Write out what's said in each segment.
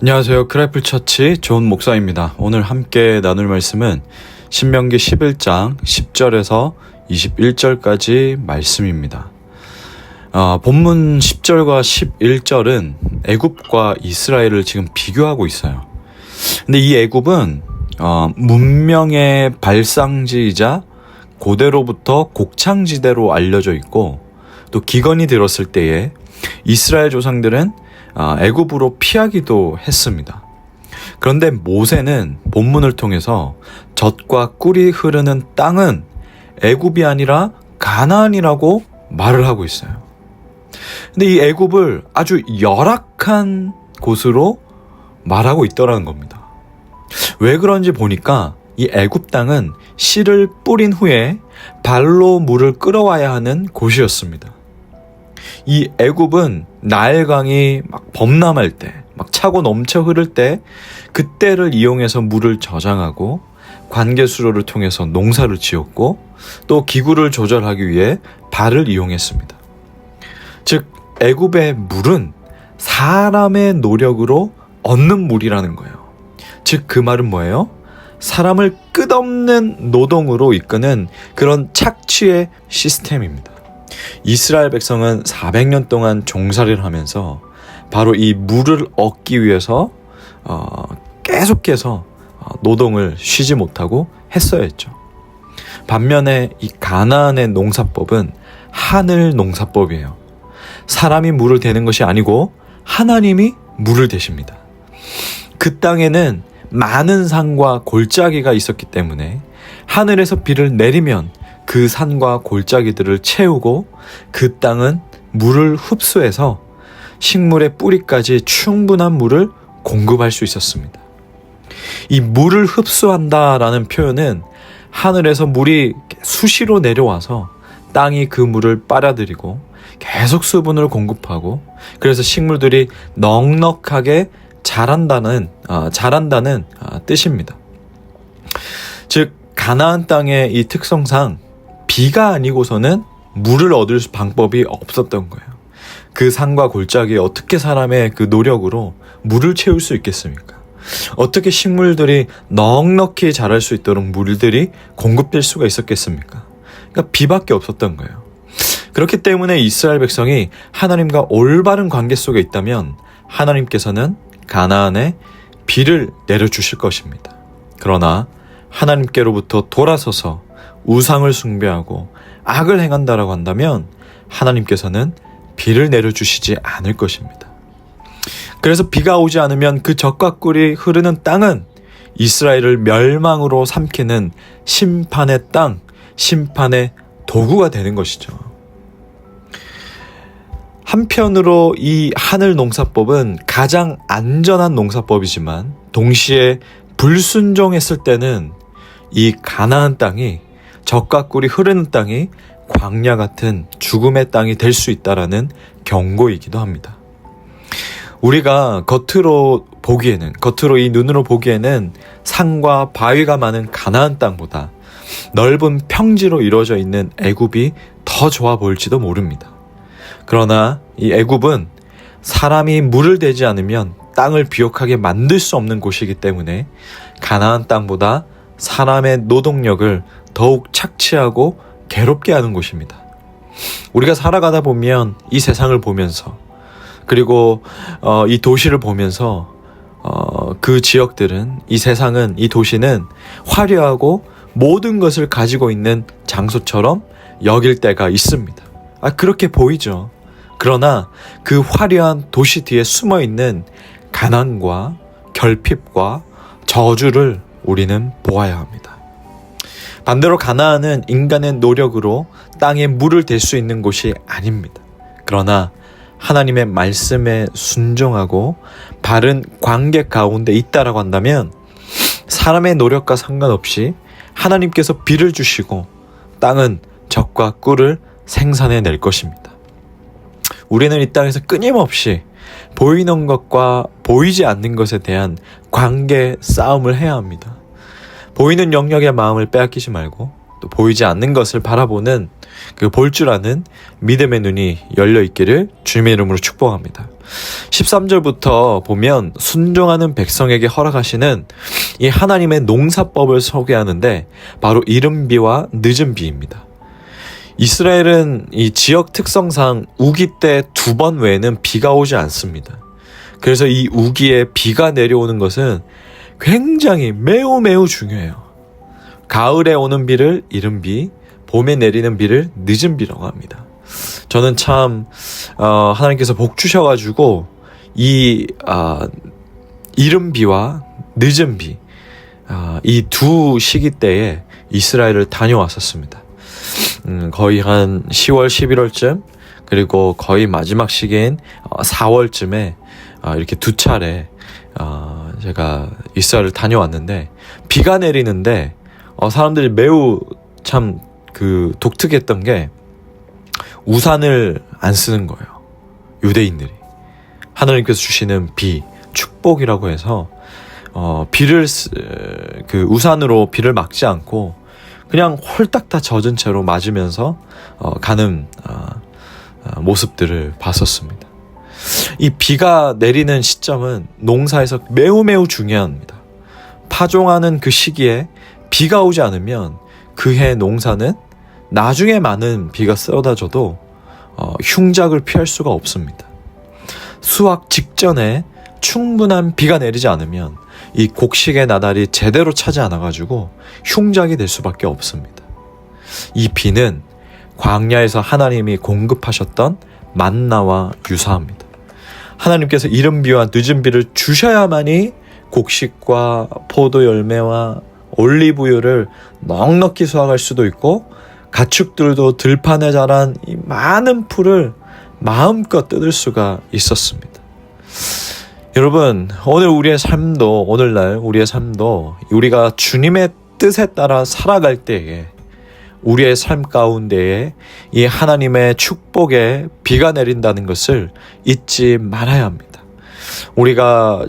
안녕하세요. 크라이플 처치 존 목사입니다. 오늘 함께 나눌 말씀은 신명기 11장 10절에서 21절까지 말씀입니다. 본문 10절과 11절은 애굽과 이스라엘을 지금 비교하고 있어요. 근데 이 애굽은 문명의 발상지이자 고대로부터 곡창지대로 알려져 있고, 또 기근이 들었을 때에 이스라엘 조상들은 애굽으로 피하기도 했습니다. 그런데 모세는 본문을 통해서 젖과 꿀이 흐르는 땅은 애굽이 아니라 가나안이라고 말을 하고 있어요. 근데 이 애굽을 아주 열악한 곳으로 말하고 있더라는 겁니다. 왜 그런지 보니까 이 애굽 땅은 씨를 뿌린 후에 발로 물을 끌어와야 하는 곳이었습니다. 이 애굽은 나일강이 막 범람할 때, 막 차고 넘쳐 흐를 때, 그때를 이용해서 물을 저장하고 관계수로를 통해서 농사를 지었고, 또 기구를 조절하기 위해 발을 이용했습니다. 즉 애굽의 물은 사람의 노력으로 얻는 물이라는 거예요. 즉 그 말은 뭐예요? 사람을 끝없는 노동으로 이끄는 그런 착취의 시스템입니다. 이스라엘 백성은 400년 동안 종살이를 하면서 바로 이 물을 얻기 위해서 계속해서 노동을 쉬지 못하고 했어야 했죠. 반면에 이 가나안의 농사법은 하늘 농사법이에요. 사람이 물을 대는 것이 아니고 하나님이 물을 대십니다. 그 땅에는 많은 산과 골짜기가 있었기 때문에 하늘에서 비를 내리면 그 산과 골짜기들을 채우고 그 땅은 물을 흡수해서 식물의 뿌리까지 충분한 물을 공급할 수 있었습니다. 이 물을 흡수한다라는 표현은 하늘에서 물이 수시로 내려와서 땅이 그 물을 빨아들이고 계속 수분을 공급하고, 그래서 식물들이 넉넉하게 자란다는 뜻입니다. 즉 가나안 땅의 이 특성상 비가 아니고서는 물을 얻을 방법이 없었던 거예요. 그 산과 골짜기에 어떻게 사람의 그 노력으로 물을 채울 수 있겠습니까? 어떻게 식물들이 넉넉히 자랄 수 있도록 물들이 공급될 수가 있었겠습니까? 그러니까 비밖에 없었던 거예요. 그렇기 때문에 이스라엘 백성이 하나님과 올바른 관계 속에 있다면 하나님께서는 가나안에 비를 내려주실 것입니다. 그러나 하나님께로부터 돌아서서 우상을 숭배하고 악을 행한다라고 한다면 하나님께서는 비를 내려주시지 않을 것입니다. 그래서 비가 오지 않으면 그 젖과 꿀이 흐르는 땅은 이스라엘을 멸망으로 삼키는 심판의 땅, 심판의 도구가 되는 것이죠. 한편으로 이 하늘 농사법은 가장 안전한 농사법이지만 동시에 불순종했을 때는 이 가나안 땅이, 젖과 꿀이 흐르는 땅이 광야 같은 죽음의 땅이 될 수 있다라는 경고이기도 합니다. 우리가 겉으로 이 눈으로 보기에는 산과 바위가 많은 가나안 땅보다 넓은 평지로 이루어져 있는 애굽이 더 좋아 보일지도 모릅니다. 그러나 이 애굽은 사람이 물을 대지 않으면 땅을 비옥하게 만들 수 없는 곳이기 때문에 가나안 땅보다 사람의 노동력을 더욱 착취하고 괴롭게 하는 곳입니다. 우리가 살아가다 보면 이 세상을 보면서, 그리고 이 도시를 보면서 그 지역들은, 이 세상은, 이 도시는 화려하고 모든 것을 가지고 있는 장소처럼 여길 때가 있습니다. 그렇게 보이죠. 그러나 그 화려한 도시 뒤에 숨어있는 가난과 결핍과 저주를 우리는 보아야 합니다. 반대로 가나안은 인간의 노력으로 땅에 물을 댈 수 있는 곳이 아닙니다. 그러나 하나님의 말씀에 순종하고 바른 관계 가운데 있다라고 한다면 사람의 노력과 상관없이 하나님께서 비를 주시고 땅은 젖과 꿀을 생산해낼 것입니다. 우리는 이 땅에서 끊임없이 보이는 것과 보이지 않는 것에 대한 관계 싸움을 해야 합니다. 보이는 영역의 마음을 빼앗기지 말고 또 보이지 않는 것을 바라보는 그 볼 줄 아는 믿음의 눈이 열려 있기를 주님의 이름으로 축복합니다. 13절부터 보면 순종하는 백성에게 허락하시는 이 하나님의 농사법을 소개하는데 바로 이른 비와 늦은 비입니다. 이스라엘은 이 지역 특성상 우기 때 2번 외에는 비가 오지 않습니다. 그래서 이 우기에 비가 내려오는 것은 굉장히 매우 중요해요. 가을에 오는 비를 이른 비, 봄에 내리는 비를 늦은 비라고 합니다. 저는 참 하나님께서 복 주셔가지고 이 이른 비와 늦은 비, 이 두 시기 때에 이스라엘을 다녀왔었습니다. 거의 한 10월, 11월쯤, 그리고 거의 마지막 시기인 4월쯤에 이렇게 2차례 제가 이스라엘을 다녀왔는데, 비가 내리는데 사람들이 매우 참 그 독특했던 게 우산을 안 쓰는 거예요. 유대인들이 하나님께서 주시는 비, 축복이라고 해서 그 우산으로 비를 막지 않고 그냥 홀딱 다 젖은 채로 맞으면서 가는 모습들을 봤었습니다. 이 비가 내리는 시점은 농사에서 매우 중요합니다. 파종하는 그 시기에 비가 오지 않으면 그해 농사는 나중에 많은 비가 쏟아져도 흉작을 피할 수가 없습니다. 수확 직전에 충분한 비가 내리지 않으면 이 곡식의 나달이 제대로 차지 않아가지고 흉작이 될 수밖에 없습니다. 이 비는 광야에서 하나님이 공급하셨던 만나와 유사합니다. 하나님께서 이른 비와 늦은 비를 주셔야만이 곡식과 포도 열매와 올리브유를 넉넉히 수확할 수도 있고, 가축들도 들판에 자란 이 많은 풀을 마음껏 뜯을 수가 있었습니다. 여러분, 오늘날 우리의 삶도 우리가 주님의 뜻에 따라 살아갈 때에 우리의 삶 가운데에 이 하나님의 축복에 비가 내린다는 것을 잊지 말아야 합니다. 우리가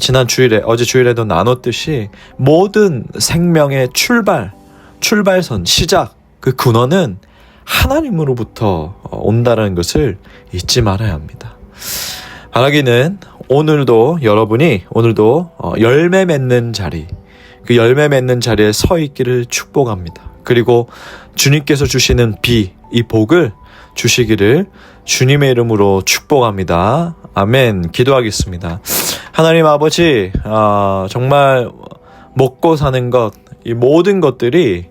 어제 주일에도 나눴듯이 모든 생명의 출발선, 시작, 그 근원은 하나님으로부터 온다는 것을 잊지 말아야 합니다. 바라기는 여러분이 오늘도 열매 맺는 자리, 그 열매 맺는 자리에 서 있기를 축복합니다. 그리고 주님께서 주시는 이 복을 주시기를 주님의 이름으로 축복합니다. 아멘. 기도하겠습니다. 하나님 아버지, 정말 먹고 사는 것, 이 모든 것들이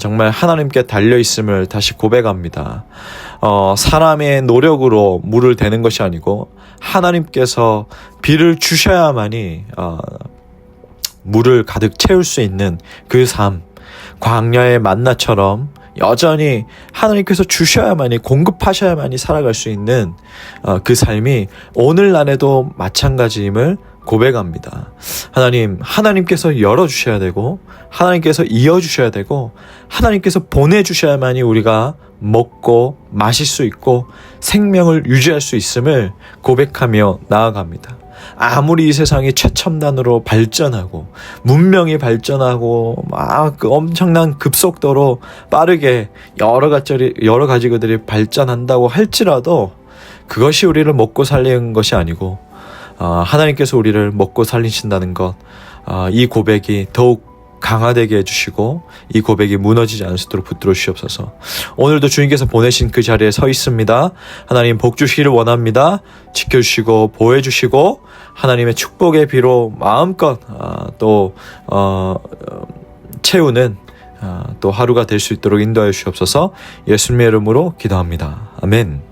정말 하나님께 달려있음을 다시 고백합니다. 사람의 노력으로 물을 대는 것이 아니고 하나님께서 비를 주셔야만이 물을 가득 채울 수 있는 그 삶, 광야의 만나처럼 여전히 하나님께서 주셔야만이, 공급하셔야만이 살아갈 수 있는 그 삶이 오늘날에도 마찬가지임을 고백합니다. 하나님께서 열어주셔야 되고, 하나님께서 이어주셔야 되고, 하나님께서 보내주셔야만이 우리가 먹고 마실 수 있고 생명을 유지할 수 있음을 고백하며 나아갑니다. 아무리 이 세상이 최첨단으로 발전하고 문명이 발전하고 막 그 엄청난 급속도로 빠르게 여러 가지 것들이 발전한다고 할지라도 그것이 우리를 먹고 살리는 것이 아니고 하나님께서 우리를 먹고 살리신다는 것, 이 고백이 더욱 강화되게 해주시고 이 고백이 무너지지 않을 수 있도록 붙들어 주시옵소서. 오늘도 주님께서 보내신 그 자리에 서 있습니다. 하나님 복 주시기를 원합니다. 지켜주시고 보호해주시고 하나님의 축복의 비로 마음껏 채우는 또 하루가 될 수 있도록 인도하여 주시옵소서. 예수님의 이름으로 기도합니다. 아멘.